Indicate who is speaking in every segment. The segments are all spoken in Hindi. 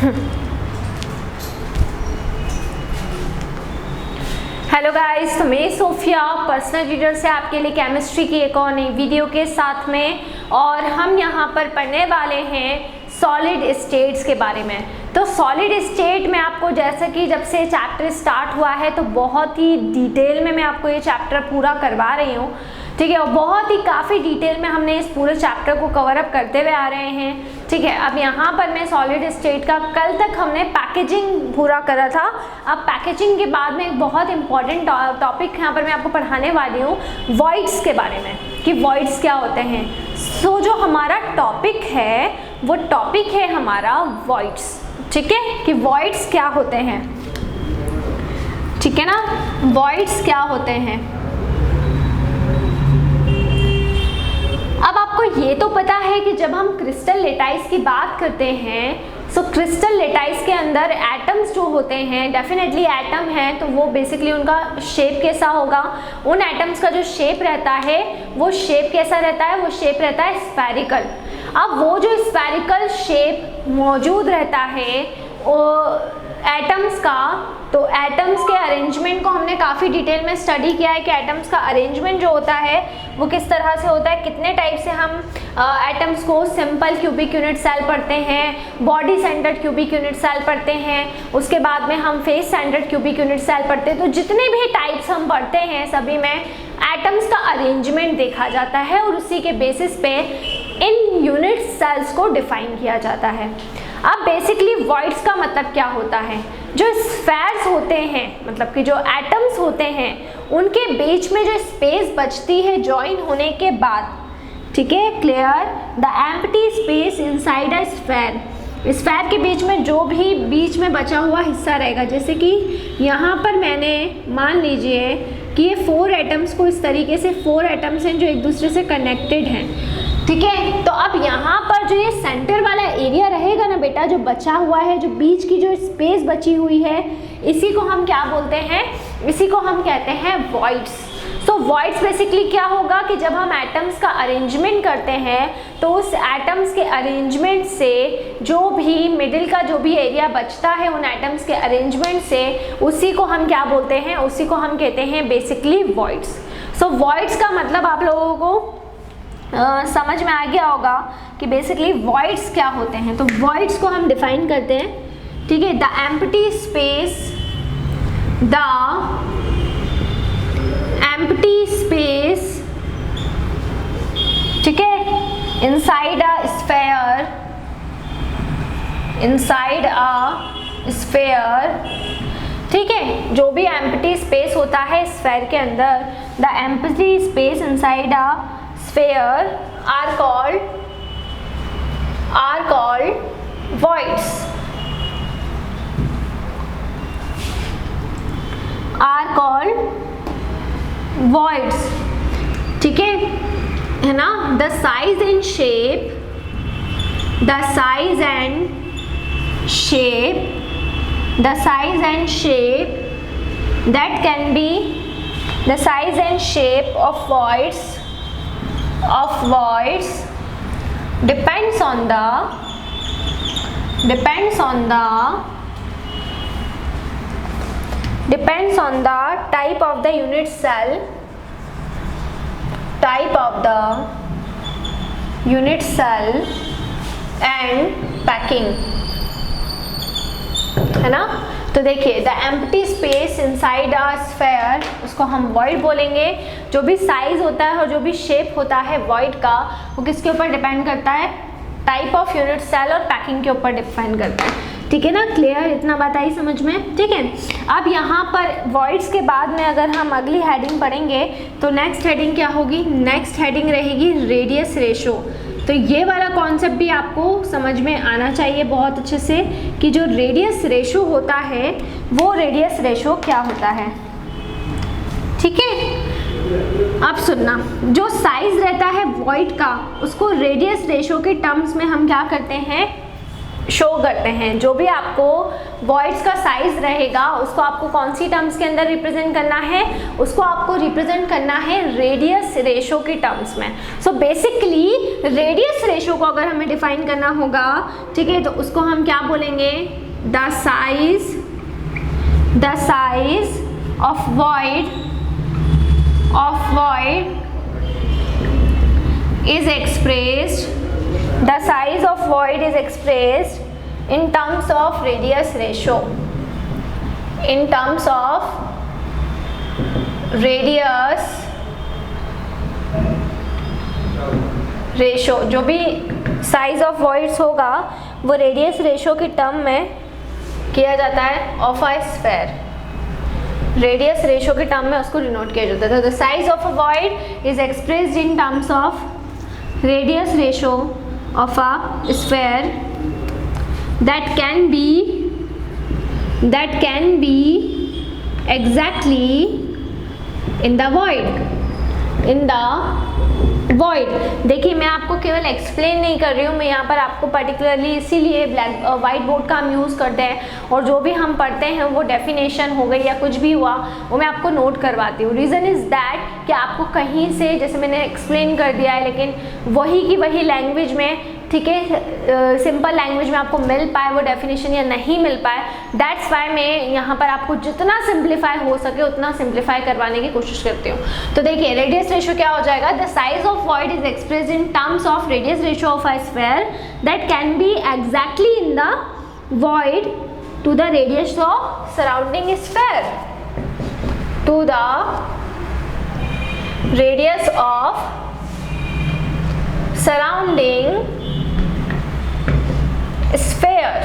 Speaker 1: हेलो गाइस, तो मैं सोफिया पर्सनल ट्यूटर से आपके लिए केमिस्ट्री की एक और नई वीडियो के साथ में, और हम यहाँ पर पढ़ने वाले हैं सॉलिड स्टेट्स के बारे में। तो सॉलिड स्टेट में आपको, जैसे कि जब से चैप्टर स्टार्ट हुआ है तो बहुत ही डिटेल में मैं आपको ये चैप्टर पूरा करवा रही हूँ, ठीक है। और बहुत ही काफ़ी डिटेल में हमने इस पूरे चैप्टर को कवर अप करते हुए आ रहे हैं, ठीक है। अब यहाँ पर मैं सॉलिड स्टेट का, कल तक हमने पैकेजिंग पूरा करा था। अब पैकेजिंग के बाद में एक बहुत इंपॉर्टेंट टॉपिक यहाँ पर मैं आपको पढ़ाने वाली हूँ, वॉइड्स के बारे में, कि वॉइड्स क्या होते हैं। सो जो हमारा टॉपिक है वो टॉपिक है हमारा वॉइड्स, ठीक है, कि वॉइड्स क्या होते हैं, ठीक है ना। वॉइड्स क्या होते हैं। अब आपको ये तो पता है कि जब हम क्रिस्टल लेटाइस की बात करते हैं, सो क्रिस्टल लेटाइस के अंदर एटम्स जो होते हैं, डेफिनेटली एटम है तो वो बेसिकली उनका शेप कैसा होगा, उन एटम्स का जो शेप रहता है वो शेप कैसा रहता है, वो शेप रहता है स्फेरिकल। अब वो जो स्फेरिकल शेप मौजूद रहता है एटम्स का, तो एटम्स के अरेंजमेंट को हमने काफ़ी डिटेल में स्टडी किया है कि एटम्स का अरेंजमेंट जो होता है वो किस तरह से होता है, कितने टाइप से हम एटम्स को सिंपल क्यूबिक यूनिट सेल पढ़ते हैं, body centred cubic unit cell पढ़ते हैं, उसके बाद में हम face centred cubic unit cell पढ़ते हैं। तो जितने भी टाइप्स हम पढ़ते हैं सभी में एटम्स का अरेंजमेंट देखा जाता है और उसी के बेसिस पे इन यूनिट सेल्स को डिफाइन किया जाता है। अब बेसिकली वॉइड्स का मतलब क्या होता है, जो स्फेयर्स होते हैं, मतलब कि जो एटम्स होते हैं उनके बीच में जो स्पेस बचती है जॉइन होने के बाद, ठीक है, clear, the empty space inside a sphere. Sphere के बीच में जो भी बीच में बचा हुआ हिस्सा रहेगा, जैसे कि यहाँ पर मैंने मान लीजिए कि ये 4 एटम्स को इस तरीके से 4 एटम्स हैं जो एक दूसरे से कनेक्टेड हैं, ठीक है। तो अब यहाँ पर जो ये सेंटर वाला एरिया रहेगा ना बेटा, जो बचा हुआ है, जो बीच की जो स्पेस बची हुई है, इसी को हम क्या बोलते हैं, इसी को हम कहते हैं वॉइड्स। सो वॉइड्स बेसिकली क्या होगा कि जब हम एटम्स का अरेंजमेंट करते हैं तो उस एटम्स के अरेंजमेंट से जो भी मिडिल का जो भी एरिया बचता है उन एटम्स के अरेंजमेंट से, उसी को हम क्या बोलते हैं, उसी को हम कहते हैं बेसिकली वॉइड्स। सो वॉइड्स का मतलब आप लोगों को समझ में आ गया होगा कि बेसिकली वॉइड्स क्या होते हैं। तो वॉइड्स को हम डिफाइन करते हैं, ठीक है, the empty space, the empty space, ठीक है, inside a sphere, inside a sphere, ठीक है, जो भी एम्प्टी स्पेस होता है स्फेयर के अंदर, the empty space inside a sphere are called voids, are called voids, ठीक है ना। the size and shape, the size and shape, the size and shape that can be, the size and shape of voids depends on the type of the unit cell, and packing, है ना। तो देखिए, the empty space inside a sphere, उसको हम वॉइड बोलेंगे। जो भी साइज होता है और जो भी शेप होता है वॉइड का, वो किसके ऊपर डिपेंड करता है, टाइप ऑफ यूनिट सेल और पैकिंग के ऊपर डिपेंड करता है, ठीक है ना। क्लियर, इतना बात आई समझ में, ठीक है। अब यहाँ पर वॉइड्स के बाद में अगर हम अगली हेडिंग पढ़ेंगे तो नेक्स्ट हेडिंग क्या होगी, नेक्स्ट हेडिंग रहेगी रेडियस रेशो। तो ये वाला कॉन्सेप्ट भी आपको समझ में आना चाहिए बहुत अच्छे से, कि जो रेडियस रेशो होता है वो रेडियस रेशो क्या होता है, ठीक है। अब सुनना, जो साइज रहता है वॉइड का उसको रेडियस रेशो के टर्म्स में हम क्या करते हैं, शो करते हैं। जो भी आपको वॉइड्स का साइज रहेगा उसको आपको कौन सी टर्म्स के अंदर रिप्रेजेंट करना है, उसको आपको रिप्रेजेंट करना है रेडियस रेशो की टर्म्स में। सो बेसिकली रेडियस रेशो को अगर हमें डिफाइन करना होगा, ठीक है, तो उसको हम क्या बोलेंगे, the size of void is expressed in terms of radius ratio, जो भी साइज ऑफ वॉइड्स होगा वो रेडियस रेशो की टर्म में किया जाता है of a sphere, radius ratio के टर्म में उसको डिनोट किया जाता है। The size of a void is expressed in terms of radius ratio of a sphere that can be exactly in the void। देखिए मैं आपको केवल एक्सप्लेन नहीं कर रही हूँ, मैं यहाँ पर आपको पर्टिकुलरली इसीलिए वाइट बोर्ड का हम यूज़ करते हैं, और जो भी हम पढ़ते हैं वो डेफिनेशन हो गई या कुछ भी हुआ वो मैं आपको नोट करवाती हूँ। रीज़न इज़ दैट कि आपको कहीं से, जैसे मैंने एक्सप्लेन कर दिया है, लेकिन वही की वही लैंग्वेज में, ठीक है, सिंपल लैंग्वेज में आपको मिल पाए वो डेफिनेशन या नहीं मिल पाए, दैट्स वाई मैं यहाँ पर आपको जितना सिंप्लीफाई हो सके उतना सिंप्लीफाई करवाने की कोशिश करती हूँ। तो देखिए रेडियस रेशो क्या हो जाएगा, the size of void is expressed in terms of radius ratio of a sphere that can be exactly in the void to the radius of surrounding sphere, to the radius of surrounding sphere,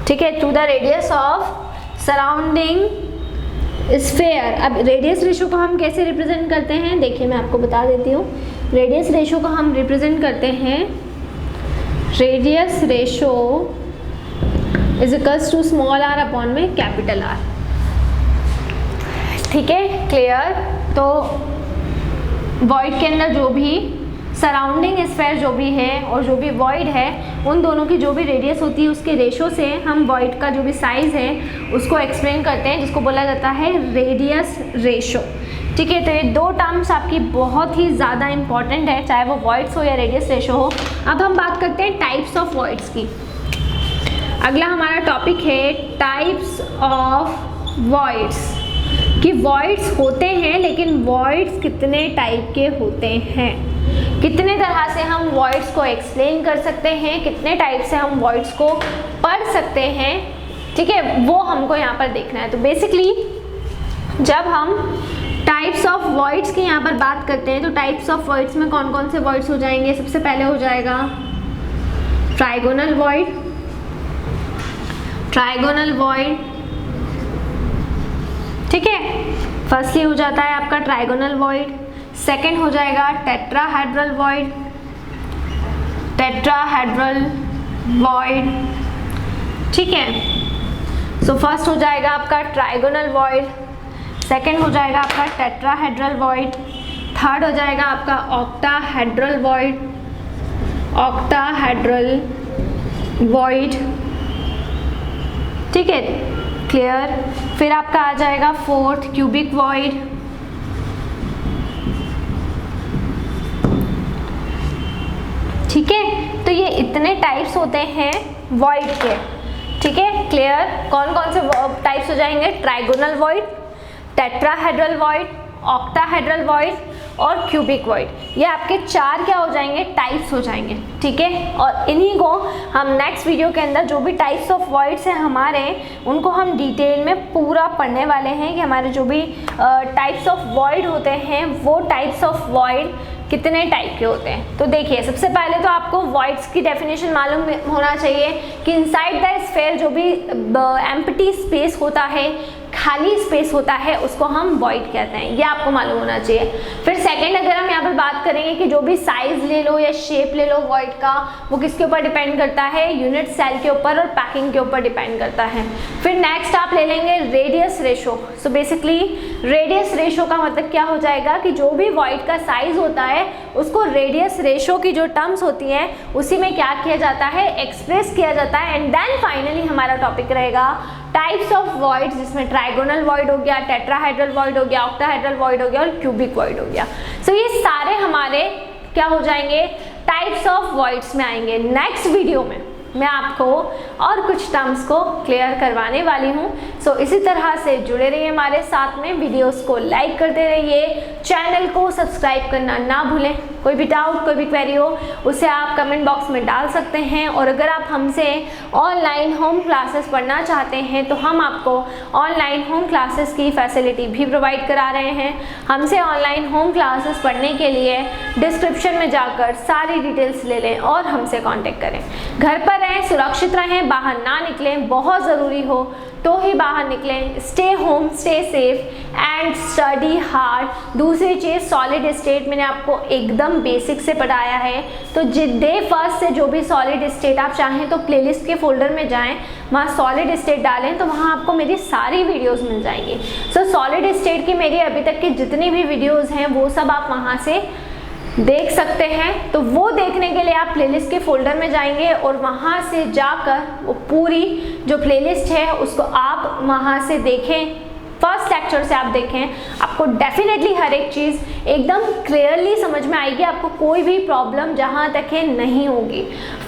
Speaker 1: ठीक है, to the radius of surrounding sphere. अब रेडियस रेशो को हम कैसे रिप्रेजेंट करते हैं, देखिए मैं आपको बता देती हूँ। रेडियस रेशो को हम रिप्रेजेंट करते हैं, radius ratio is equals to small r upon में कैपिटल R, ठीक है, क्लियर। तो वॉइड के अंदर जो भी सराउंडिंग स्फीयर जो भी है और जो भी वॉइड है, उन दोनों की जो भी रेडियस होती है उसके रेशो से हम वॉइड का जो भी साइज़ है उसको एक्सप्लेन करते हैं, जिसको बोला जाता है रेडियस रेशो, ठीक है। तो ये दो टर्म्स आपकी बहुत ही ज़्यादा इंपॉर्टेंट है, चाहे वो वॉइड्स हो या रेडियस रेशो हो। अब हम बात करते हैं टाइप्स ऑफ वॉइड्स की। अगला हमारा टॉपिक है टाइप्स ऑफ वॉइड्स, कि वॉइड्स होते हैं लेकिन वॉइड्स कितने टाइप के होते हैं, कितने तरह से हम वॉइड्स को एक्सप्लेन कर सकते हैं, कितने टाइप से हम वॉइड्स को पढ़ सकते हैं, ठीक है, वो हमको यहाँ पर देखना है। तो बेसिकली जब हम टाइप्स ऑफ वॉइड्स की यहाँ पर बात करते हैं तो टाइप्स ऑफ वॉइड्स में कौन कौन से वॉइड्स हो जाएंगे, सबसे पहले हो जाएगा ट्राइगोनल वॉइड, ठीक है, फर्स्टली हो जाता है आपका ट्राइगोनल वॉइड। सेकेंड हो जाएगा टेट्राहेड्रल वॉइड, ठीक है। सो फर्स्ट हो जाएगा आपका ट्राइगोनल वॉइड, सेकेंड हो जाएगा आपका टेट्राहेड्रल वॉइड, थर्ड हो जाएगा आपका ऑक्टाहेड्रल वॉइड, ठीक है, क्लियर। फिर आपका आ जाएगा फोर्थ क्यूबिक वॉइड, ठीक है। तो ये इतने टाइप्स होते हैं वॉइड के, ठीक है, क्लियर। कौन कौन से टाइप्स हो जाएंगे, trigonal void, tetrahedral void, octahedral void और क्यूबिक वॉइड, ये आपके चार क्या हो जाएंगे, टाइप्स हो जाएंगे, ठीक है। और इन्हीं को हम नेक्स्ट वीडियो के अंदर जो भी टाइप्स ऑफ वॉइड्स हैं हमारे, उनको हम डिटेल में पूरा पढ़ने वाले हैं कि हमारे जो भी टाइप्स ऑफ वॉइड होते हैं वो टाइप्स ऑफ वॉइड कितने टाइप के होते हैं। तो देखिए सबसे पहले तो आपको वॉइड्स की डेफिनेशन मालूम होना चाहिए कि इनसाइड द स्फीयर जो भी एम्प्टी स्पेस होता है, खाली स्पेस होता है, उसको हम वॉइड कहते हैं, ये आपको मालूम होना चाहिए। फिर सेकंड अगर हम यहाँ पर बात करेंगे कि जो भी साइज ले लो या शेप ले लो वॉइड का, वो किसके ऊपर डिपेंड करता है, यूनिट सेल के ऊपर और पैकिंग के ऊपर डिपेंड करता है। फिर नेक्स्ट आप ले लेंगे radius ratio. So basically radius ratio का मतलब क्या हो जाएगा कि जो भी वॉइड का साइज होता है उसको रेडियस रेशो की जो टर्म्स होती हैं उसी में क्या किया जाता है, एक्सप्रेस किया जाता है। एंड देन फाइनली हमारा टॉपिक रहेगा टाइप्स ऑफ वॉइड, जिसमें ट्राइगोनल वॉइड हो गया, टेट्राहेड्रल वॉइड हो गया, ऑक्टाहेड्रल वॉइड हो गया और क्यूबिक वॉइड हो गया। सो ये सारे हमारे क्या हो जाएंगे, टाइप्स ऑफ वॉइड्स में आएंगे। नेक्स्ट वीडियो में मैं आपको और कुछ टर्म्स को क्लियर करवाने वाली हूँ। सो इसी तरह से जुड़े रहिए हमारे साथ में, वीडियोस को लाइक करते रहिए, चैनल को सब्सक्राइब करना ना भूलें। कोई भी डाउट, कोई भी क्वेरी हो उसे आप कमेंट बॉक्स में डाल सकते हैं। और अगर आप हमसे ऑनलाइन होम क्लासेस पढ़ना चाहते हैं तो हम आपको ऑनलाइन होम क्लासेस की फैसिलिटी भी प्रोवाइड करा रहे हैं। हमसे ऑनलाइन होम क्लासेस पढ़ने के लिए डिस्क्रिप्शन में जाकर सारी डिटेल्स ले लें और हमसे कॉन्टेक्ट करें। घर पर रहें, सुरक्षित रहें, बाहर ना निकलें, बहुत ज़रूरी हो तो ही बाहर निकलें। Stay home, stay safe and study hard. दूसरी चीज़, सॉलिड स्टेट मैंने आपको एकदम बेसिक से पढ़ाया है, तो डे फर्स्ट से जो भी सॉलिड स्टेट आप चाहें तो प्लेलिस्ट के फोल्डर में जाएं, वहाँ सॉलिड स्टेट डालें तो वहाँ आपको मेरी सारी वीडियोस मिल जाएंगी। सो सॉलिड स्टेट की मेरी अभी तक की जितनी भी वीडियोज़ हैं वो सब आप वहाँ से देख सकते हैं। तो वो देखने के लिए आप प्लेलिस्ट के फोल्डर में जाएंगे और वहाँ से जाकर वो पूरी जो प्लेलिस्ट है उसको आप वहाँ से देखें, फर्स्ट लेक्चर से आप देखें। आपको डेफिनेटली हर एक चीज़ एकदम क्लियरली समझ में आएगी, आपको कोई भी प्रॉब्लम जहाँ तक है नहीं होगी।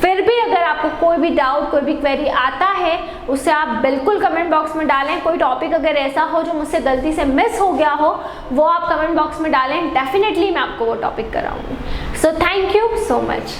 Speaker 1: फिर भी अगर आपको कोई भी डाउट, कोई भी क्वेरी आता है उसे आप बिल्कुल कमेंट बॉक्स में डालें। कोई टॉपिक अगर ऐसा हो जो मुझसे गलती से मिस हो गया हो वो आप कमेंट बॉक्स में डालें, डेफिनेटली मैं आपको वो टॉपिक कराऊंगी। So thank you so much.